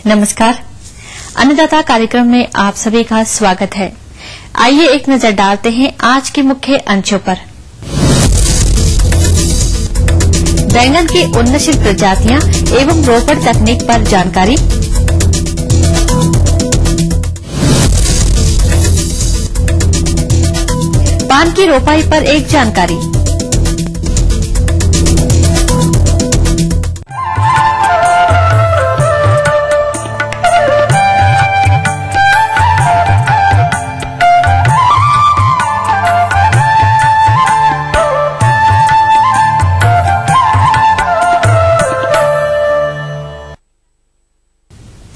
नमस्कार, अन्नदाता कार्यक्रम में आप सभी का स्वागत है। आइए एक नजर डालते हैं आज के मुख्य अंशों पर। बैंगन की उन्नतशील प्रजातियां एवं रोपण तकनीक पर जानकारी, पान की रोपाई पर एक जानकारी,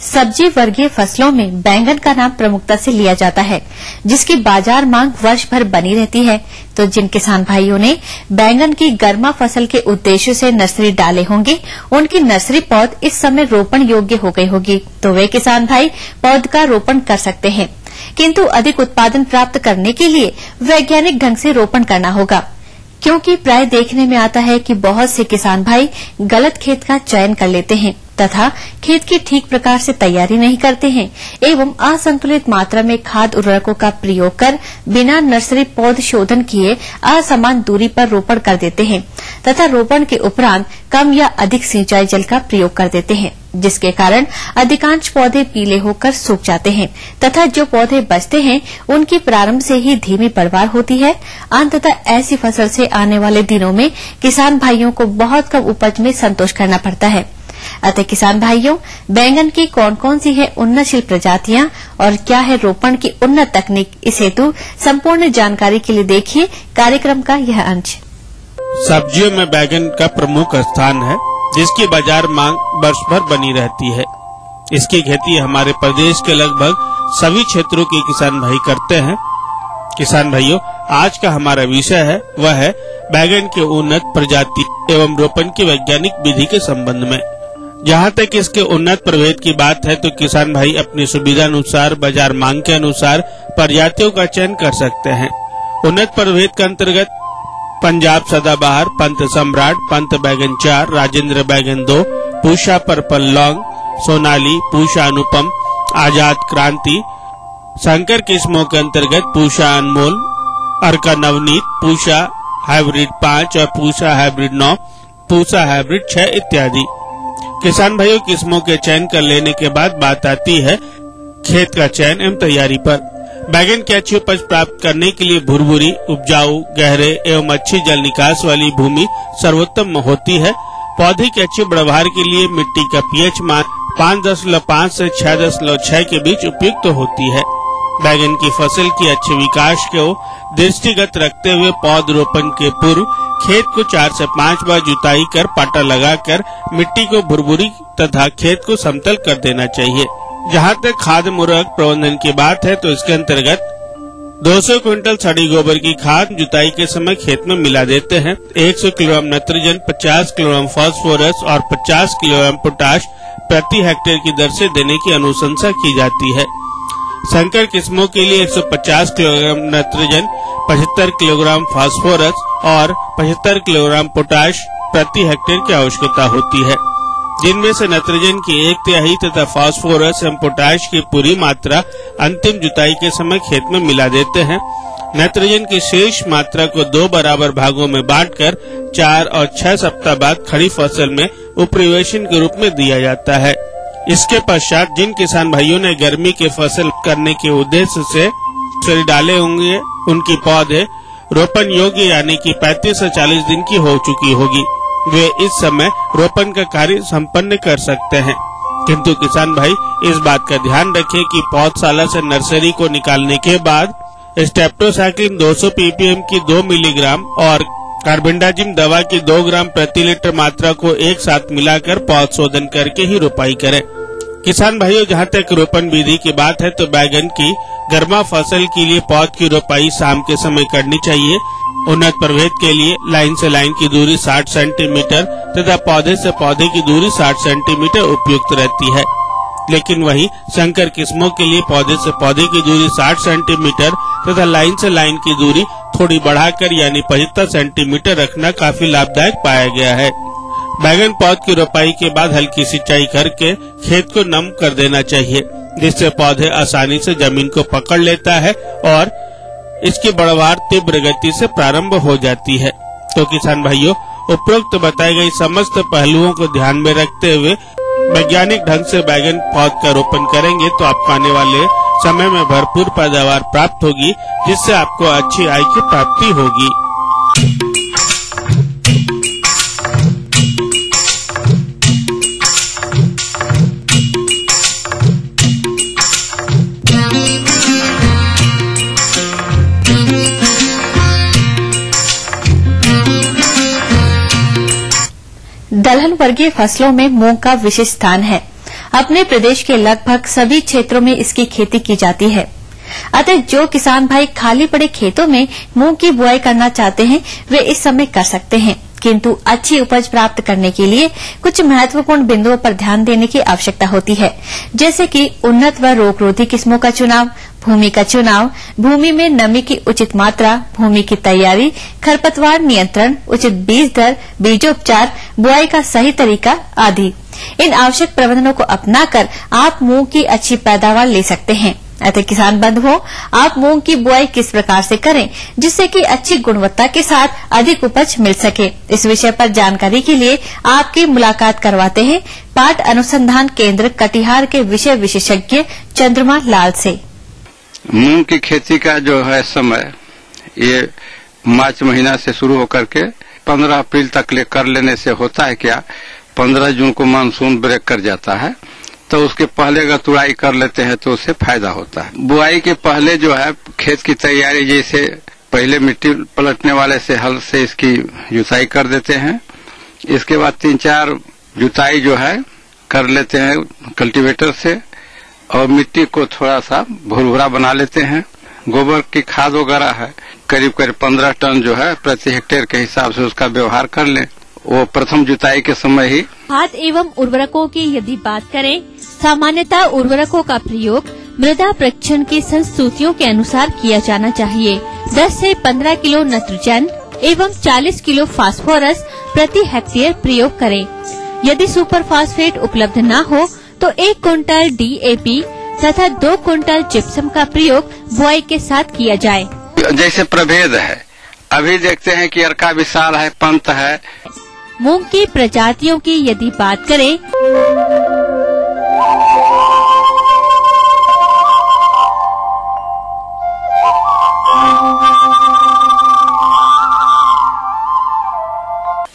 सब्जी वर्गीय फसलों में बैंगन का नाम प्रमुखता से लिया जाता है, जिसकी बाजार मांग वर्ष भर बनी रहती है। तो जिन किसान भाइयों ने बैंगन की गर्मा फसल के उद्देश्य से नर्सरी डाले होंगे, उनकी नर्सरी पौध इस समय रोपण योग्य हो गई होगी, तो वे किसान भाई पौध का रोपण कर सकते हैं। किंतु अधिक उत्पादन प्राप्त करने के लिए वैज्ञानिक ढंग से रोपण करना होगा, क्योंकि प्राय देखने में आता है कि बहुत से किसान भाई गलत खेत का चयन कर लेते हैं तथा खेत की ठीक प्रकार से तैयारी नहीं करते हैं एवं असंतुलित मात्रा में खाद उर्वरकों का प्रयोग कर बिना नर्सरी पौध शोधन किए असमान दूरी पर रोपण कर देते हैं तथा रोपण के उपरांत कम या अधिक सिंचाई जल का प्रयोग कर देते हैं, जिसके कारण अधिकांश पौधे पीले होकर सूख जाते हैं तथा जो पौधे बचते हैं उनकी प्रारंभ से ही धीमी पैदावार होती है। अंततः ऐसी फसल से आने वाले दिनों में किसान भाइयों को बहुत कम उपज में संतोष करना पड़ता है। अतः किसान भाइयों, बैंगन की कौन कौन सी है उन्नतशील प्रजातियां और क्या है रोपण की उन्नत तकनीक, इस हेतु संपूर्ण जानकारी के लिए देखिए कार्यक्रम का यह अंश। सब्जियों में बैंगन का प्रमुख स्थान है, जिसकी बाजार मांग वर्ष भर बनी रहती है। इसकी खेती हमारे प्रदेश के लगभग सभी क्षेत्रों के किसान भाई करते हैं। किसान भाइयों, आज का हमारा विषय है वह है बैंगन के उन्नत प्रजाति एवं रोपण की वैज्ञानिक विधि के संबंध में। जहाँ तक इसके उन्नत प्रभेद की बात है तो किसान भाई अपनी सुविधा अनुसार बाजार मांग के अनुसार प्रजातियों का चयन कर सकते हैं। उन्नत प्रभेद के अंतर्गत पंजाब सदाबहार, पंत सम्राट, पंत बैगन 4, राजेंद्र बैगन 2, पूषा पर्पल लॉन्ग, सोनाली, पूषा अनुपम, आजाद क्रांति। संकर किस्मों के अंतर्गत पूषा अनमोल, अर्का नवनीत, पूषा हाइब्रिड 5 और पूषा हाइब्रिड 9, पूषा हाइब्रिड 6 इत्यादि। किसान भाइयों, किस्मों के चयन कर लेने के बाद बात आती है खेत का चयन एवं तैयारी पर। बैंगन की अच्छी उपज प्राप्त करने के लिए भुरभुरी, उपजाऊ, गहरे एवं अच्छी जल निकास वाली भूमि सर्वोत्तम होती है। पौधे की अच्छी बढ़वार के लिए मिट्टी का पीएच मान 5.5 से 6.6 के बीच उपयुक्त होती है। बैंगन की फसल की अच्छे विकास को दृष्टिगत रखते हुए पौध रोपण के पूर्व खेत को 4 से 5 बार जुताई कर पाटा लगाकर मिट्टी को भुरभुरी तथा खेत को समतल कर देना चाहिए। जहाँ तक खाद उर्वरक प्रबंधन की बात है तो इसके अंतर्गत 200 क्विंटल सड़ी गोबर की खाद जुताई के समय खेत में मिला देते हैं। 100 किलोग्राम नाइट्रोजन, 50 किलोग्राम फास्फोरस और 50 किलोग्राम पोटाश प्रति हेक्टेयर की दर से देने की अनुशंसा की जाती है। संकर किस्मों के लिए 150 किलोग्राम नाइट्रोजन, 75 किलोग्राम फास्फोरस और 75 किलोग्राम पोटाश प्रति हेक्टेयर की आवश्यकता होती है, जिनमें से नाइट्रोजन की 1/3 तथा फास्फोरस एवं पोटाश की पूरी मात्रा अंतिम जुताई के समय खेत में मिला देते हैं। नाइट्रोजन की शेष मात्रा को 2 बराबर भागों में बांटकर 4 और 6 सप्ताह बाद खड़ी फसल में उपरिवेशन के रूप में दिया जाता है। इसके पश्चात जिन किसान भाइयों ने गर्मी की फसल करने के उद्देश्य से डाले होंगे, उनकी पौधे रोपण योग्य यानी कि 35 से 40 दिन की हो चुकी होगी, वे इस समय रोपण का कार्य संपन्न कर सकते हैं। किंतु किसान भाई इस बात का ध्यान रखें कि पौधशाला से नर्सरी को निकालने के बाद स्टेप्टोसाइक्लिन 200 ppm की 2 मिलीग्राम और कार्बेंडाजिम दवा की 2 ग्राम प्रति लीटर मात्रा को एक साथ मिलाकर पौध शोधन करके ही रोपाई करें। किसान भाइयों, जहाँ तक रोपण विधि की बात है तो बैंगन की गर्मा फसल के लिए पौध की रोपाई शाम के समय करनी चाहिए। उन्नत प्रभेद के लिए लाइन से लाइन की दूरी 60 सेंटीमीटर तथा पौधे से पौधे की दूरी 60 सेंटीमीटर उपयुक्त रहती है। लेकिन वहीं संकर किस्मों के लिए पौधे से पौधे की दूरी 60 सेंटीमीटर तथा लाइन से लाइन की दूरी थोड़ी बढ़ाकर यानी 75 सेंटीमीटर रखना काफी लाभदायक पाया गया है। बैगन पौध की रोपाई के बाद हल्की सिंचाई करके खेत को नम कर देना चाहिए, जिससे पौधे आसानी से जमीन को पकड़ लेता है और इसकी बढ़वार तीव्र गति से प्रारंभ हो जाती है। तो किसान भाइयों, उपरोक्त बताई गई समस्त पहलुओं को ध्यान में रखते हुए वैज्ञानिक ढंग से बैगन पौध का रोपण करेंगे तो आपको आने वाले समय में भरपूर पैदावार प्राप्त होगी, जिससे आपको अच्छी आय की प्राप्ति होगी। दलहन वर्गीय फसलों में मूंग का विशेष स्थान है। अपने प्रदेश के लगभग सभी क्षेत्रों में इसकी खेती की जाती है। अतः जो किसान भाई खाली पड़े खेतों में मूंग की बुआई करना चाहते हैं वे इस समय कर सकते हैं, किंतु अच्छी उपज प्राप्त करने के लिए कुछ महत्वपूर्ण बिंदुओं पर ध्यान देने की आवश्यकता होती है, जैसे कि उन्नत व रोगरोधी किस्मों का चुनाव, भूमि का चुनाव, भूमि में नमी की उचित मात्रा, भूमि की तैयारी, खरपतवार नियंत्रण, उचित बीज दर, बीजोपचार, बुआई का सही तरीका आदि। इन आवश्यक प्रबंधनों को अपनाकर आप मूंग की अच्छी पैदावार ले सकते हैं। अतः किसान बंधुओं, आप मूंग की बुआई किस प्रकार से करें जिससे कि अच्छी गुणवत्ता के साथ अधिक उपज मिल सके, इस विषय पर जानकारी के लिए आपकी मुलाकात करवाते हैं पाट अनुसंधान केंद्र कटिहार के विषय विशेषज्ञ चंद्रमा लाल से। मूंग की खेती का जो है समय, ये मार्च महीना से शुरू होकर के 15 अप्रैल तक कर लेने से होता है क्या, 15 जून को मानसून ब्रेक कर जाता है, तो उसके पहले अगर तुड़ाई कर लेते हैं तो उससे फायदा होता है। बुआई के पहले जो है खेत की तैयारी, जैसे पहले मिट्टी पलटने वाले से हल से इसकी जुताई कर देते हैं। इसके बाद 3-4 जुताई जो है कर लेते हैं कल्टीवेटर से, और मिट्टी को थोड़ा सा भुरभुरा बना लेते हैं। गोबर की खाद वगैरह है करीब 15 टन जो है प्रति हेक्टेयर के हिसाब से उसका व्यवहार कर लें। वो प्रथम जुताई के समय ही। खाद एवं उर्वरकों की यदि बात करें, सामान्यतः उर्वरकों का प्रयोग मृदा परीक्षण की संस्तुतियों के अनुसार किया जाना चाहिए। 10 से 15 किलो नाइट्रोजन एवं 40 किलो फास्फोरस प्रति हेक्टेयर प्रयोग करें। यदि सुपर फास्फेट उपलब्ध न हो तो 1 क्विंटल DAP तथा 2 क्विंटल जिप्सम का प्रयोग बुआई के साथ किया जाए। जैसे प्रभेद है, अभी देखते हैं कि अर्का विशाल है, पंत है। मूंग की प्रजातियों की यदि बात करें,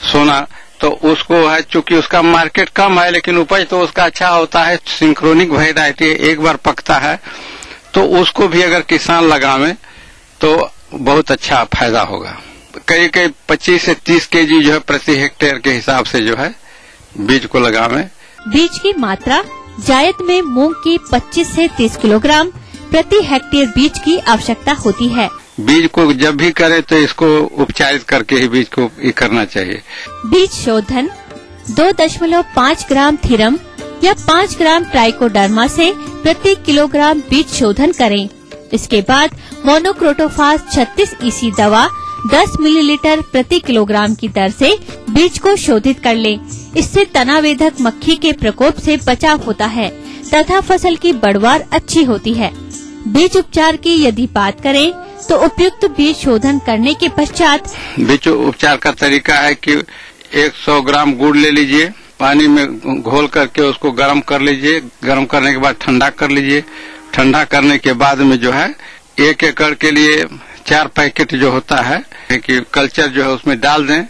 सोना तो उसको है, चूंकि उसका मार्केट कम है लेकिन उपज तो उसका अच्छा होता है। सिंक्रोनिक वैरायटी एक बार पकता है तो उसको भी अगर किसान लगावे तो बहुत अच्छा फायदा होगा। कई 25 से 30 केजी जो है प्रति हेक्टेयर के हिसाब से जो है बीज को लगावे। बीज की मात्रा जायद में मूंग की 25 से 30 किलोग्राम प्रति हेक्टेयर बीज की आवश्यकता होती है। बीज को जब भी करे तो इसको उपचारित करके ही बीज को करना चाहिए। बीज शोधन 2.5 ग्राम थीरम या 5 ग्राम ट्राइकोडर्मा से प्रति किलोग्राम बीज शोधन करें। इसके बाद मोनोक्रोटोफास 36 EC दवा 10 मिलीलीटर प्रति किलोग्राम की दर से बीज को शोधित कर लें। इससे तनावेधक मक्खी के प्रकोप से बचाव होता है तथा फसल की बढ़वार अच्छी होती है। बीज उपचार की यदि बात करें तो उपयुक्त बीज शोधन करने के पश्चात बीज उपचार का तरीका है कि 100 ग्राम गुड़ ले लीजिए, पानी में घोल करके उसको गर्म कर लीजिए। गर्म करने के बाद ठंडा कर लीजिए। ठंडा करने के बाद में जो है 1 एकड़ के लिए 4 पैकेट जो होता है कि कल्चर जो है उसमें डाल दें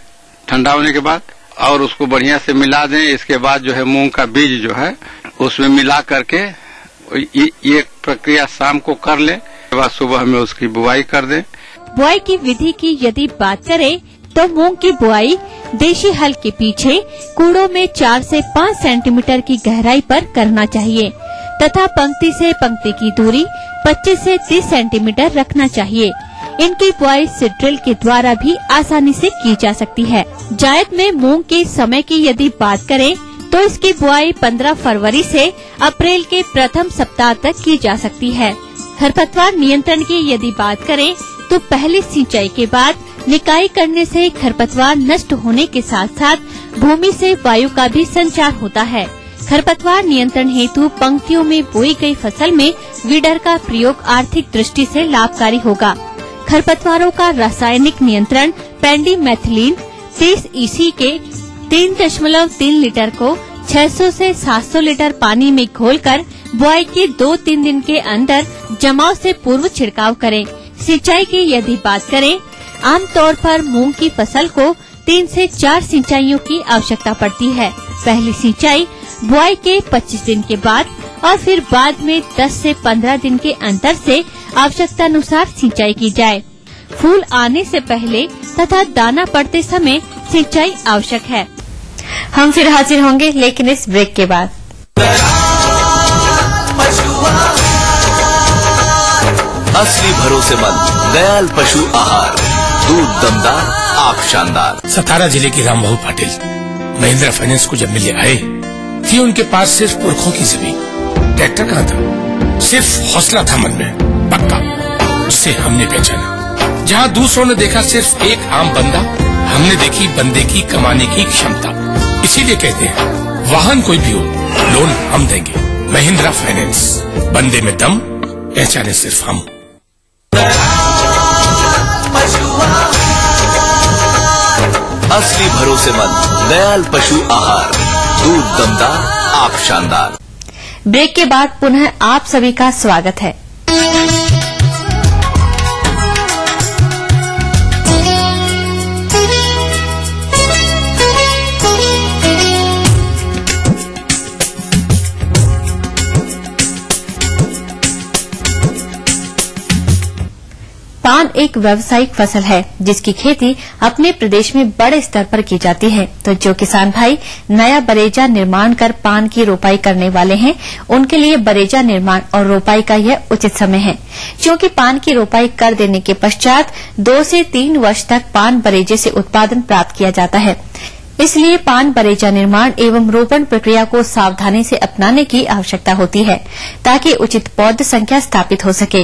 ठंडा होने के बाद, और उसको बढ़िया से मिला दें। इसके बाद जो है मूंग का बीज जो है उसमें मिला करके ये प्रक्रिया शाम को कर लें, उसके बाद सुबह में उसकी बुआई कर दें। बुआई की विधि की यदि बात करें तो मूंग की बुआई देशी हल के पीछे कूड़ों में 4 से 5 सेंटीमीटर की गहराई पर करना चाहिए तथा पंक्ति से पंक्ति की दूरी 25 से 30 सेंटीमीटर रखना चाहिए। इनकी बुआई सीड्रिल के द्वारा भी आसानी से की जा सकती है। जायद में मूंग के समय की यदि बात करें तो इसकी बुआई 15 फरवरी से अप्रैल के प्रथम सप्ताह तक की जा सकती है। खरपतवार नियंत्रण की यदि बात करें तो पहली सिंचाई के बाद निकाई करने से खरपतवार नष्ट होने के साथ साथ भूमि से वायु का भी संचार होता है। खरपतवार नियंत्रण हेतु पंक्तियों में बोई गई फसल में वीडर का प्रयोग आर्थिक दृष्टि से लाभकारी होगा। खरपतवारों का रासायनिक नियंत्रण पेंडिमेथिलीन 30 EC के 3.3 लीटर को 600 से 700 लीटर पानी में घोलकर बुआई के 2-3 दिन के अंदर जमाव से पूर्व छिड़काव करें। सिंचाई की यदि बात करें, आमतौर पर मूंग की फसल को 3 से 4 सिंचाइयों की आवश्यकता पड़ती है। पहली सिंचाई बुआई के 25 दिन के बाद और फिर बाद में 10 से 15 दिन के अंतर से आवश्यकता अनुसार सिंचाई की जाए। फूल आने से पहले तथा दाना पड़ते समय सिंचाई आवश्यक है। हम फिर हाजिर होंगे, लेकिन इस ब्रेक के बाद। असली भरोसेमंद दयाल पशु आहार, दूध दमदार, आप शानदार। सतारा जिले की रामबाबू पाटिल महिंद्रा फाइनेंस को जब मिलने आए थी, उनके पास सिर्फ पुरखों की जमीन, ट्रैक्टर कहाँ था, सिर्फ हौसला था मन में पक्का, जिसे हमने पहचाना। जहाँ दूसरों ने देखा सिर्फ एक आम बंदा, हमने देखी बंदे की कमाने की क्षमता। इसीलिए कहते हैं वाहन कोई भी हो, लोन हम देंगे। महिंद्रा फाइनेंस, बंदे में दम, पहचाने सिर्फ हम। असली भरोसेमंद दयाल पशु आहार, दूध दमदार, आप शानदार। ब्रेक के बाद पुनः आप सभी का स्वागत है। पान एक व्यावसायिक फसल है जिसकी खेती अपने प्रदेश में बड़े स्तर पर की जाती है। तो जो किसान भाई नया बरेजा निर्माण कर पान की रोपाई करने वाले हैं, उनके लिए बरेजा निर्माण और रोपाई का यह उचित समय है, क्योंकि पान की रोपाई कर देने के पश्चात 2 से 3 वर्ष तक पान बरेजे से उत्पादन प्राप्त किया जाता है। इसलिए पान बरेजा निर्माण एवं रोपण प्रक्रिया को सावधानी से अपनाने की आवश्यकता होती है, ताकि उचित पौध संख्या स्थापित हो सके।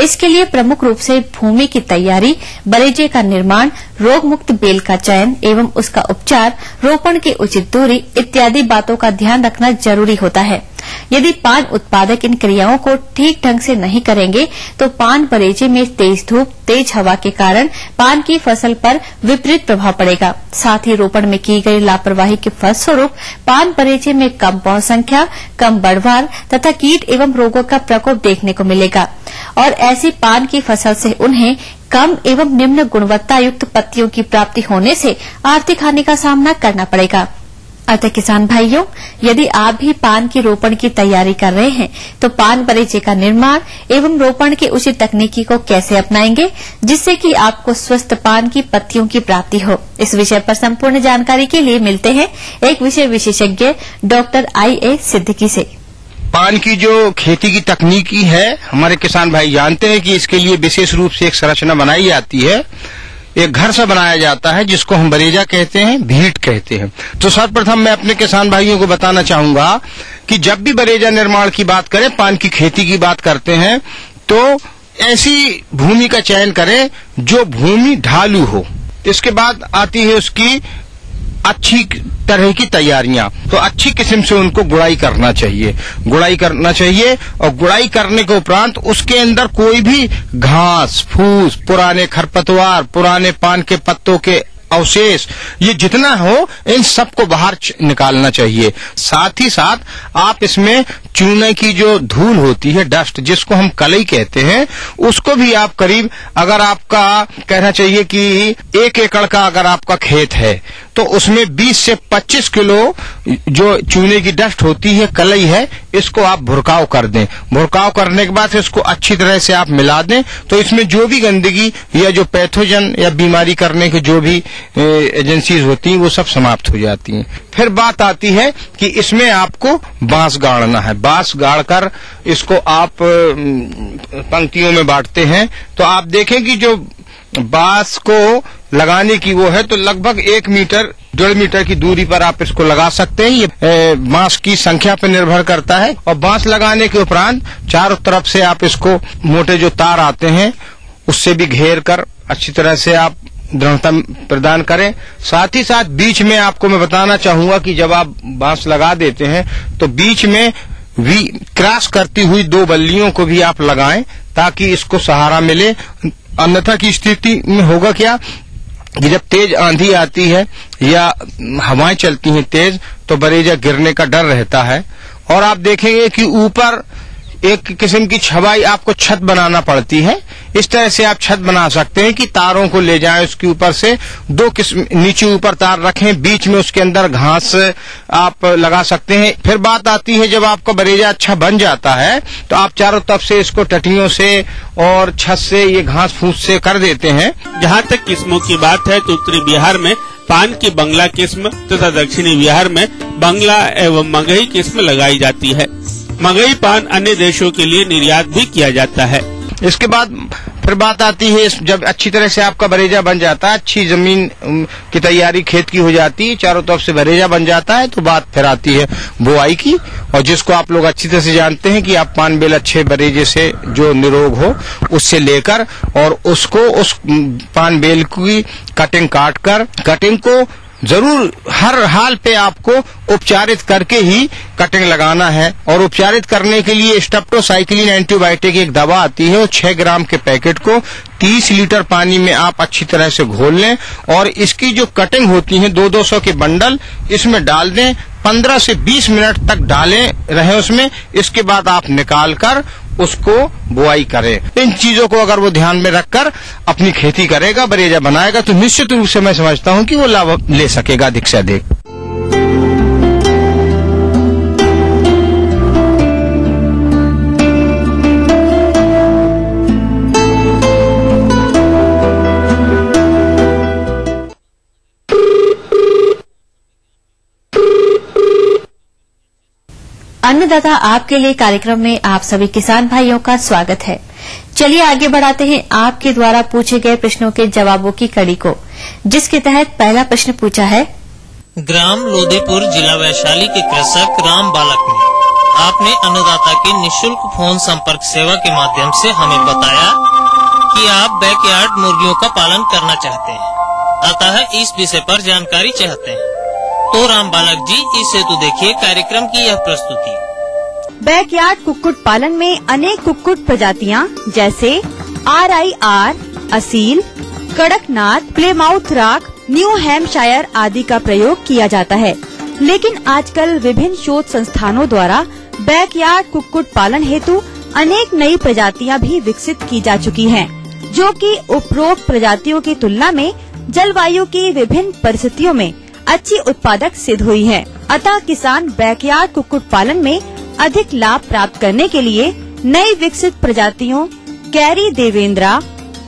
इसके लिए प्रमुख रूप से भूमि की तैयारी, बरेजे का निर्माण, रोग मुक्त बेल का चयन एवं उसका उपचार, रोपण की उचित दूरी इत्यादि बातों का ध्यान रखना जरूरी होता है। यदि पान उत्पादक इन क्रियाओं को ठीक ढंग से नहीं करेंगे तो पान बरेजे में तेज धूप, तेज हवा के कारण पान की फसल पर विपरीत प्रभाव पड़ेगा। साथ ही रोपण में की गई लापरवाही के फलस्वरूप पान बरेजे में कम पौध संख्या, कम बढ़वार तथा कीट एवं रोगों का प्रकोप देखने को मिलेगा और ऐसी पान की फसल से उन्हें कम एवं निम्न गुणवत्ता युक्त पत्तियों की प्राप्ति होने से आर्थिक हानि का सामना करना पड़ेगा। अतः किसान भाइयों, यदि आप भी पान की रोपण की तैयारी कर रहे हैं तो पान बरेजे का निर्माण एवं रोपण की उचित तकनीकी को कैसे अपनाएंगे, जिससे कि आपको स्वस्थ पान की पत्तियों की प्राप्ति हो। इस विषय पर संपूर्ण जानकारी के लिए मिलते हैं एक विषय विशेषज्ञ डॉक्टर I.A. सिद्दीकी से। पान की जो खेती की तकनीकी है, हमारे किसान भाई जानते हैं कि इसके लिए विशेष रूप से एक संरचना बनाई जाती है, एक घर से बनाया जाता है जिसको हम बरेजा कहते हैं, भीट कहते हैं। तो सर्वप्रथम मैं अपने किसान भाइयों को बताना चाहूंगा कि जब भी बरेजा निर्माण की बात करें, पान की खेती की बात करते हैं, तो ऐसी भूमि का चयन करें जो भूमि ढालू हो। इसके बाद आती है उसकी अच्छी तरह की तैयारियां। तो अच्छी किस्म से उनको गुड़ाई करना चाहिए, और गुड़ाई करने के उपरांत उसके अंदर कोई भी घास फूस, पुराने खरपतवार, पुराने पान के पत्तों के अवशेष, ये जितना हो इन सबको बाहर निकालना चाहिए। साथ ही साथ आप इसमें चूने की जो धूल होती है, डस्ट, जिसको हम कलई कहते हैं, उसको भी आप करीब, अगर आपका कहना चाहिए कि 1 एकड़ का अगर आपका खेत है तो उसमें 20 से 25 किलो जो चूने की डस्ट होती है, कलई है, इसको आप भुरकाव कर दें। भुरकाव करने के बाद इसको अच्छी तरह से आप मिला दें, तो इसमें जो भी गंदगी या जो पैथोजन या बीमारी करने की जो भी एजेंसीज होती हैं वो सब समाप्त हो जाती हैं। फिर बात आती है कि इसमें आपको बांस गाड़ना है। बांस गाड़कर इसको आप पंक्तियों में बांटते हैं, तो आप देखें कि जो बांस को लगाने की वो है तो लगभग 1 मीटर 1.5 मीटर की दूरी पर आप इसको लगा सकते हैं। ये बांस की संख्या पर निर्भर करता है। और बांस लगाने के उपरांत चारों तरफ से आप इसको मोटे जो तार आते हैं उससे भी घेर कर अच्छी तरह से आप दृढ़ता प्रदान करें। साथ ही साथ बीच में आपको मैं बताना चाहूंगा कि जब आप बांस लगा देते हैं तो बीच में क्रॉस करती हुई 2 बल्लियों को भी आप लगाएं ताकि इसको सहारा मिले। अन्यथा की स्थिति में होगा क्या कि जब तेज आंधी आती है या हवाएं चलती हैं तेज तो बरेजा गिरने का डर रहता है। और आप देखेंगे कि ऊपर एक किस्म की छवाई आपको छत बनाना पड़ती है। इस तरह से आप छत बना सकते हैं कि तारों को ले जाएं उसके ऊपर से 2 किस्म नीचे ऊपर तार रखें, बीच में उसके अंदर घास आप लगा सकते हैं। फिर बात आती है जब आपका बरेजा अच्छा बन जाता है तो आप चारों तरफ से इसको टटियों से और छत से ये घास फूस से कर देते हैं। जहाँ तक किस्मों की बात है तो उत्तरी बिहार में पान की बंगला किस्म तथा दक्षिणी बिहार में बंगला एवं मगही किस्म लगाई जाती है। मगही पान अन्य देशों के लिए निर्यात भी किया जाता है। इसके बाद फिर बात आती है जब अच्छी तरह से आपका बरेजा बन जाता है, अच्छी जमीन की तैयारी खेत की हो जाती है, चारों तरफ से बरेजा बन जाता है तो बात फिर आती है बुआई की। और जिसको आप लोग अच्छी तरह से जानते हैं कि आप पान बेल अच्छे बरेजे से जो निरोग हो उससे लेकर और उसको उस पान बेल की कटिंग काट कर कटिंग को जरूर हर हाल पे आपको उपचारित करके ही कटिंग लगाना है। और उपचारित करने के लिए स्टेप्टोसाइक्लिन एंटीबायोटिक एक दवा आती है, वो 6 ग्राम के पैकेट को 30 लीटर पानी में आप अच्छी तरह से घोल लें और इसकी जो कटिंग होती है 200-200 के बंडल इसमें डाल दें। 15 से 20 मिनट तक डाले रहे उसमें। इसके बाद आप निकाल कर उसको बुआई करें। इन चीजों को अगर वो ध्यान में रखकर अपनी खेती करेगा, बरेजा बनाएगा तो निश्चित रूप से मैं समझता हूं कि वो लाभ ले सकेगा अधिक से अधिक। अन्नदाता आपके लिए कार्यक्रम में आप सभी किसान भाइयों का स्वागत है। चलिए आगे बढ़ाते हैं आपके द्वारा पूछे गए प्रश्नों के जवाबों की कड़ी को, जिसके तहत पहला प्रश्न पूछा है। ग्राम लोधीपुर जिला वैशाली के कृषक राम बालक ने आपने अन्नदाता की निःशुल्क फोन संपर्क सेवा के माध्यम से हमें बताया कि आप बैकयार्ड मुर्गियों का पालन करना चाहते हैं, अतः इस विषय पर जानकारी चाहते हैं। तो राम बालक जी, इस हेतु देखिए कार्यक्रम की यह प्रस्तुति। बैकयार्ड कुक्कुट पालन में अनेक कुक्कुट प्रजातियां जैसे RIR, Aseel, Kadaknath, Plymouth Rock, New Hampshire आदि का प्रयोग किया जाता है। लेकिन आजकल विभिन्न शोध संस्थानों द्वारा बैकयार्ड कुक्कुट पालन हेतु अनेक नई प्रजातियां भी विकसित की जा चुकी हैं, जो कि उपरोक्त प्रजातियों की तुलना में जलवायु की विभिन्न परिस्थितियों में अच्छी उत्पादक सिद्ध हुई है। अतः किसान बैकयार्ड कुक्कुट पालन में अधिक लाभ प्राप्त करने के लिए नई विकसित प्रजातियों कैरी देवेंद्रा,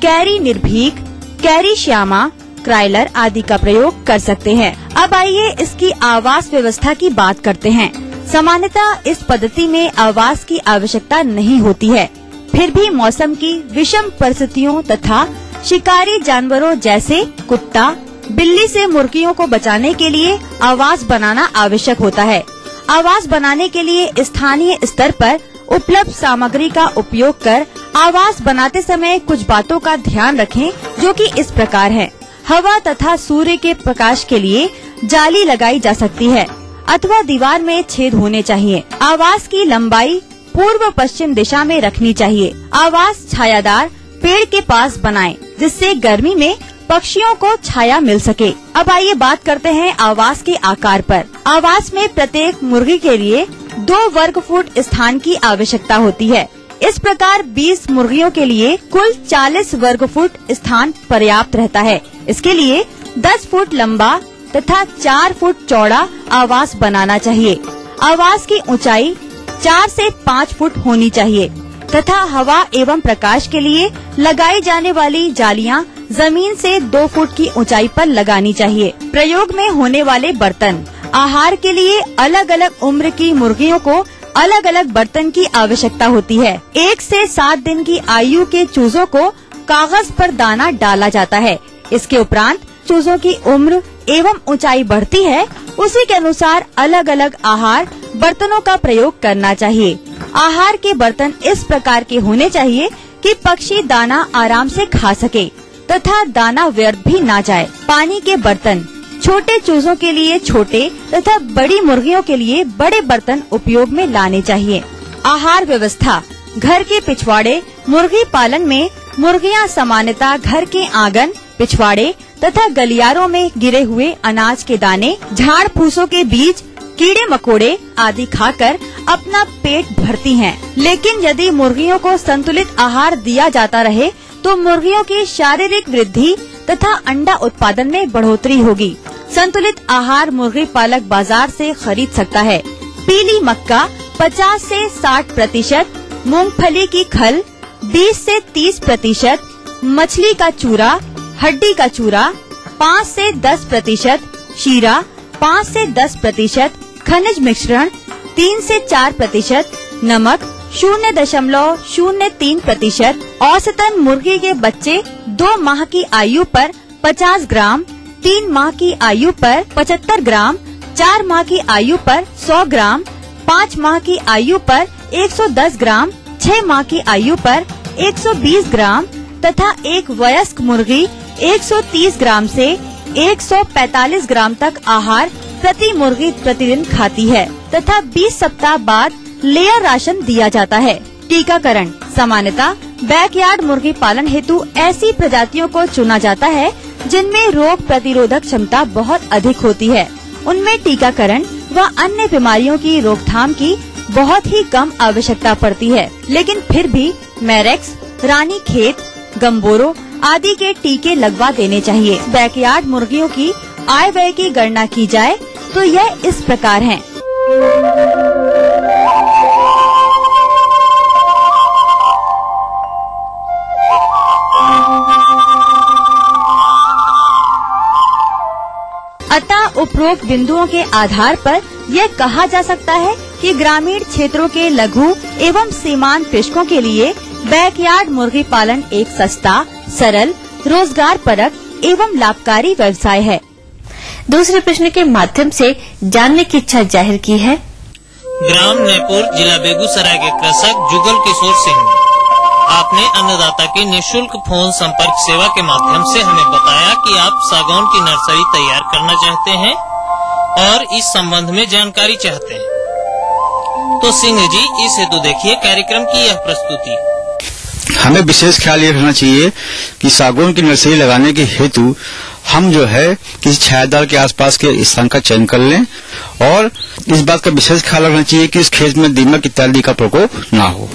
कैरी निर्भीक, कैरी श्यामा, क्राइलर आदि का प्रयोग कर सकते हैं। अब आइए इसकी आवास व्यवस्था की बात करते हैं। सामान्यतः इस पद्धति में आवास की आवश्यकता नहीं होती है, फिर भी मौसम की विषम परिस्थितियों तथा शिकारी जानवरों जैसे कुत्ता, बिल्ली से मुर्गियों को बचाने के लिए आवास बनाना आवश्यक होता है। आवास बनाने के लिए स्थानीय स्तर पर उपलब्ध सामग्री का उपयोग कर आवास बनाते समय कुछ बातों का ध्यान रखें, जो कि इस प्रकार है। हवा तथा सूर्य के प्रकाश के लिए जाली लगाई जा सकती है अथवा दीवार में छेद होने चाहिए। आवास की लंबाई पूर्व पश्चिम दिशा में रखनी चाहिए। आवास छायादार पेड़ के पास बनाएं, जिससे गर्मी में पक्षियों को छाया मिल सके। अब आइए बात करते हैं आवास के आकार पर। आवास में प्रत्येक मुर्गी के लिए 2 वर्ग फुट स्थान की आवश्यकता होती है। इस प्रकार 20 मुर्गियों के लिए कुल 40 वर्ग फुट स्थान पर्याप्त रहता है। इसके लिए 10 फुट लंबा तथा 4 फुट चौड़ा आवास बनाना चाहिए। आवास की ऊंचाई 4 से 5 फुट होनी चाहिए तथा हवा एवं प्रकाश के लिए लगाई जाने वाली जालियां जमीन से 2 फुट की ऊंचाई पर लगानी चाहिए। प्रयोग में होने वाले बर्तन। आहार के लिए अलग अलग उम्र की मुर्गियों को अलग अलग बर्तन की आवश्यकता होती है। 1 से 7 दिन की आयु के चूजों को कागज पर दाना डाला जाता है। इसके उपरांत चूजों की उम्र एवं ऊंचाई बढ़ती है, उसी के अनुसार अलग अलग आहार बर्तनों का प्रयोग करना चाहिए। आहार के बर्तन इस प्रकार के होने चाहिए कि पक्षी दाना आराम से खा सके। तथा दाना व्यर्थ भी ना जाए। पानी के बर्तन छोटे चूजों के लिए छोटे तथा बड़ी मुर्गियों के लिए बड़े बर्तन उपयोग में लाने चाहिए। आहार व्यवस्था घर के पिछवाड़े मुर्गी पालन में मुर्गियां सामान्यतः घर के आंगन, पिछवाड़े तथा गलियारों में गिरे हुए अनाज के दाने, झाड़ फूसों के बीज, कीड़े मकोड़े आदि खाकर अपना पेट भरती हैं। लेकिन यदि मुर्गियों को संतुलित आहार दिया जाता रहे तो मुर्गियों की शारीरिक वृद्धि तथा अंडा उत्पादन में बढ़ोतरी होगी। संतुलित आहार मुर्गी पालक बाजार से खरीद सकता है। पीली मक्का 50 से 60%, मूंगफली की खल 20 से 30%, मछली का चूरा, हड्डी का चूरा 5 से 10%, शीरा 5 से 10%, खनिज मिश्रण 3 से 4%, नमक 0.03%, औसतन मुर्गी के बच्चे 2 माह की आयु पर 50 ग्राम, 3 माह की आयु पर 75 ग्राम, 4 माह की आयु पर 100 ग्राम, 5 माह की आयु पर 110 ग्राम, 6 माह की आयु पर 120 ग्राम तथा एक वयस्क मुर्गी 130 ग्राम से 145 ग्राम तक आहार प्रति मुर्गी प्रतिदिन खाती है तथा 20 सप्ताह बाद लेयर राशन दिया जाता है। टीकाकरण सामान्यतः बैकयार्ड मुर्गी पालन हेतु ऐसी प्रजातियों को चुना जाता है जिनमें रोग प्रतिरोधक क्षमता बहुत अधिक होती है। उनमें टीकाकरण व अन्य बीमारियों की रोकथाम की बहुत ही कम आवश्यकता पड़ती है, लेकिन फिर भी मैरेक्स, रानीखेत, गम्बोरो आदि के टीके लगवा देने चाहिए। बैकयार्ड मुर्गियों की आय व्यय की गणना की जाए तो यह इस प्रकार है। अतः उपरोक्त बिंदुओं के आधार पर यह कहा जा सकता है कि ग्रामीण क्षेत्रों के लघु एवं सीमांत कृषकों के लिए बैकयार्ड मुर्गी पालन एक सस्ता, सरल, रोजगार परक एवं लाभकारी व्यवसाय है। दूसरे प्रश्न के माध्यम से जानने की इच्छा जाहिर की है। ग्राम नैपुर, जिला बेगूसराय के कृषक जुगल किशोर सिंह ने आपने अन्नदाता की निःशुल्क फोन संपर्क सेवा के माध्यम से हमें बताया कि आप सागौन की नर्सरी तैयार करना चाहते हैं और इस संबंध में जानकारी चाहते हैं। तो सिंह जी, इस हेतु देखिए कार्यक्रम की यह प्रस्तुति। हमें विशेष ख्याल ये रखना चाहिए कि सागौन की नर्सरी लगाने के हेतु हम जो है किसी छायादार के आसपास के स्थान का चयन कर लें और इस बात का विशेष ख्याल रखना चाहिए कि इस खेत में दीमक इत्यादि का प्रकोप ना हो।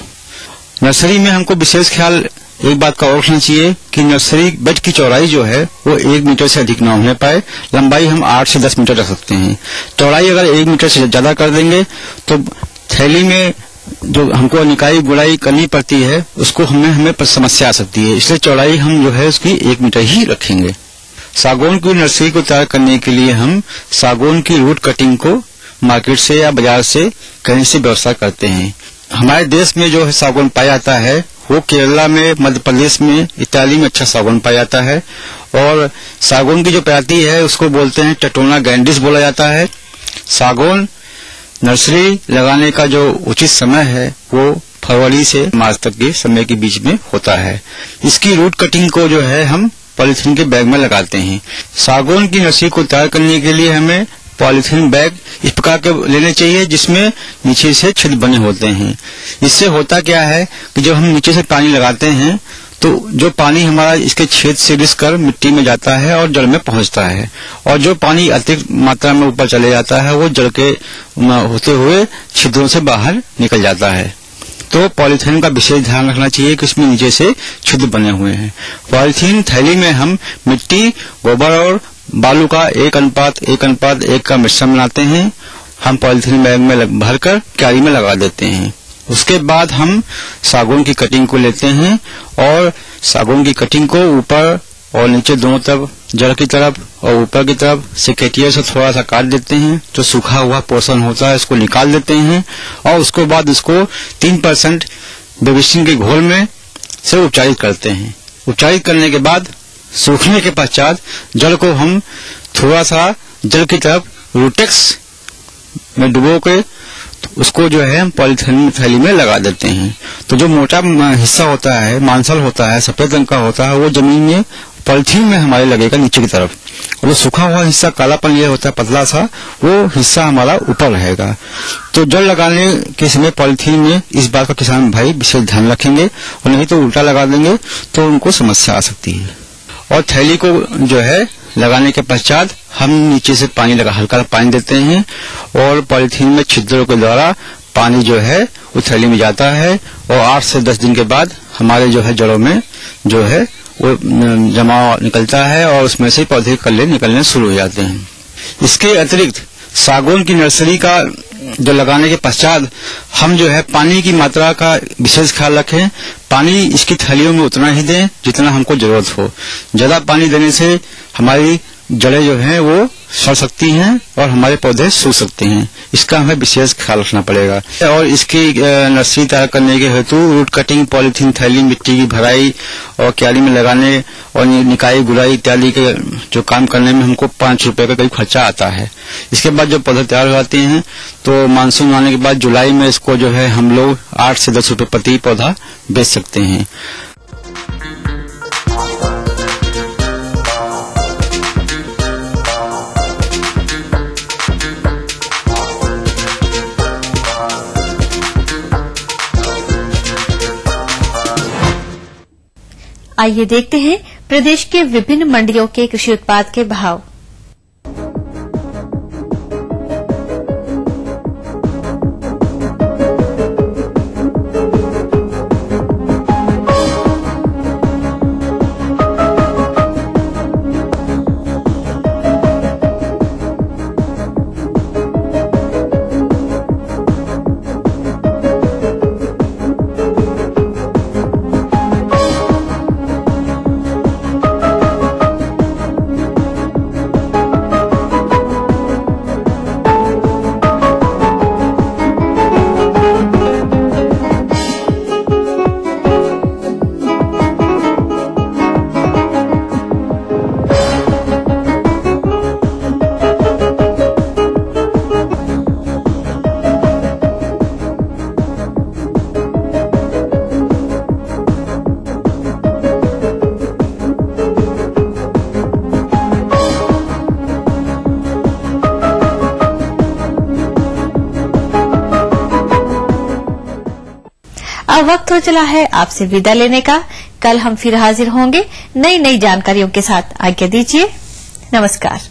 नर्सरी में हमको विशेष ख्याल एक बात का और रखना चाहिए कि नर्सरी बेड की चौड़ाई जो है वो 1 मीटर से अधिक ना होने पाए। लंबाई हम 8 से 10 मीटर रख सकते हैं। चौड़ाई अगर 1 मीटर से ज्यादा कर देंगे तो थैली में जो हमको निकाई गुड़ाई करनी पड़ती है उसको हमें समस्या आ सकती है। इसलिए चौड़ाई हम जो है उसकी 1 मीटर ही रखेंगे। सागौन की नर्सरी को तैयार करने के लिए हम सागौन की रूट कटिंग को मार्केट से या बाजार से कहीं से व्यवस्था करते हैं। हमारे देश में जो है सागौन पाया जाता है वो केरला में, मध्य प्रदेश में, इटाली में अच्छा सागौन पाया जाता है और सागौन की जो प्रजाति है उसको बोलते हैं टेटोना गैंडिस बोला जाता है। सागौन नर्सरी लगाने का जो उचित समय है वो फरवरी से मार्च तक के समय के बीच में होता है। इसकी रूट कटिंग को जो है हम पॉलीथीन के बैग में लगाते हैं। सागौन की नर्सरी को तैयार करने के लिए हमें पॉलीथीन बैग इस प्रकार के लेने चाहिए जिसमें नीचे से छिद्र बने होते हैं। इससे होता क्या है कि जब हम नीचे से पानी लगाते हैं तो जो पानी हमारा इसके छेद से रिस कर मिट्टी में जाता है और जड़ में पहुंचता है और जो पानी अतिरिक्त मात्रा में ऊपर चले जाता है वो जड़ के होते हुए छिद्रों से बाहर निकल जाता है। तो पॉलीथीन का विशेष ध्यान रखना चाहिए कि उसमें नीचे से छिद्र बने हुए हैं। पॉलीथीन थैली में हम मिट्टी, गोबर और बालू का 1:1:1 का मिश्रण बनाते हैं। हम पॉलीथीन बैग में भरकर क्यारी में लगा देते हैं। उसके बाद हम सागौन की कटिंग को लेते हैं और सागौन की कटिंग को ऊपर और नीचे दोनों तरफ, जड़ की तरफ और ऊपर की तरफ सेकेटियर से थोड़ा सा काट देते हैं। जो सूखा हुआ पोर्शन होता है उसको निकाल देते हैं और उसके बाद उसको 3% बेबिस्टिन के घोल में से उपचारित करते हैं। उपचारित करने के बाद सूखने के पश्चात जड़ को हम थोड़ा सा जड़ की तरफ रूटेक्स में डुबो के उसको जो है हम पॉलीथीन थैली में लगा देते हैं। तो जो मोटा हिस्सा होता है, मांसल होता है, सफेद रंग का होता है, वो जमीन में पॉलिथीन में हमारे लगेगा नीचे की तरफ, और वो सूखा हुआ हिस्सा कालापन ये होता है पतला सा, वो हिस्सा हमारा ऊपर रहेगा। तो जड़ लगाने के समय पॉलिथीन में इस बात का किसान भाई विशेष ध्यान रखेंगे, और नहीं तो उल्टा लगा देंगे तो उनको समस्या आ सकती है। और थैली को जो है लगाने के पश्चात हम नीचे से पानी लगा हल्का पानी देते हैं, और पॉलिथीन में छिद्रों के द्वारा पानी जो है उस थैली में जाता है, और 8 से 10 दिन के बाद हमारे जो है जड़ों में जो है वो जमाव निकलता है, और उसमें से पौधे कल्ले निकलने शुरू हो जाते हैं। इसके अतिरिक्त सागौन की नर्सरी का जो लगाने के पश्चात हम जो है पानी की मात्रा का विशेष ख्याल रखें। पानी इसकी थैलियों में उतना ही दें जितना हमको जरूरत हो। ज्यादा पानी देने से हमारी जड़ें जो हैं वो सड़ सकती हैं और हमारे पौधे सूख सकते हैं, इसका हमें विशेष ख्याल रखना पड़ेगा। और इसकी नर्सरी तैयार करने के हेतु रूट कटिंग, पॉलीथीन थैली, मिट्टी की भराई और क्यारी में लगाने और निकाई गुड़ाई इत्यादि के जो काम करने में हमको 5 रुपए का करीब खर्चा आता है। इसके बाद जब पौधे तैयार हो जाते हैं तो मानसून आने के बाद जुलाई में इसको जो है हम लोग 8 से 10 रुपए प्रति पौधा बेच सकते हैं। आइए देखते हैं प्रदेश के विभिन्न मंडियों के कृषि उत्पाद के भाव। अब वक्त हो चला है आपसे विदा लेने का। कल हम फिर हाजिर होंगे नई नई जानकारियों के साथ। आज्ञा दीजिए, नमस्कार।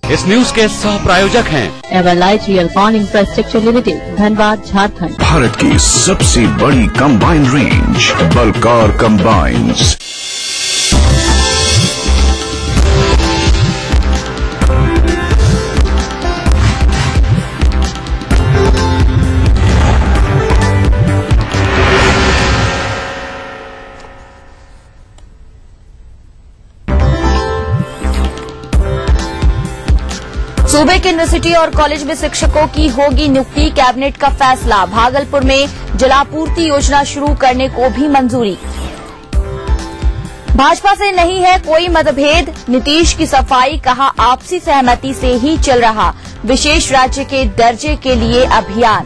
इस न्यूज के सह प्रायोजक हैं Everlite real bond infrastructure limited, Dhanbad, Jharkhand. Bharat की सबसे बड़ी कंबाइन रेंज बलकार कंबाइंस। सूबे के यूनिवर्सिटी और कॉलेज में शिक्षकों की होगी नियुक्ति, कैबिनेट का फैसला। भागलपुर में जलापूर्ति योजना शुरू करने को भी मंजूरी। भाजपा से नहीं है कोई मतभेद, नीतीश की सफाई, कहा आपसी सहमति से ही चल रहा विशेष राज्य के दर्जे के लिए अभियान।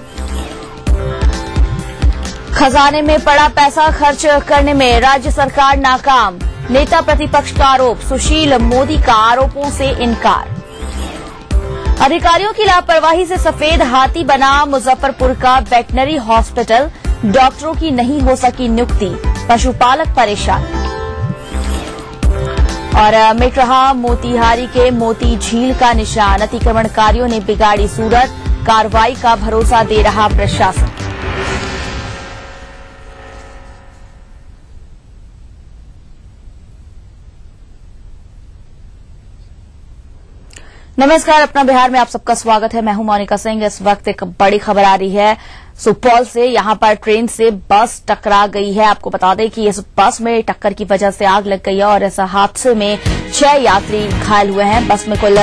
खजाने में पड़ा पैसा खर्च करने में राज्य सरकार नाकाम, नेता प्रतिपक्ष का आरोप। सुशील मोदी का आरोपों से इनकार। अधिकारियों की लापरवाही से सफेद हाथी बना मुजफ्फरपुर का वेटनरी हॉस्पिटल, डॉक्टरों की नहीं हो सकी नियुक्ति, पशुपालक परेशान। और मिट रहा मोतिहारी के मोती झील का निशान, अतिक्रमणकारियों ने बिगाड़ी सूरत, कार्रवाई का भरोसा दे रहा प्रशासन। नमस्कार, अपना बिहार में आप सबका स्वागत है। मैं हूं मोनिका सिंह। इस वक्त एक बड़ी खबर आ रही है सुपौल से। यहां पर ट्रेन से बस टकरा गई है। आपको बता दें कि इस बस में टक्कर की वजह से आग लग गई है और इस हादसे में 6 यात्री घायल हुए हैं। बस में कुल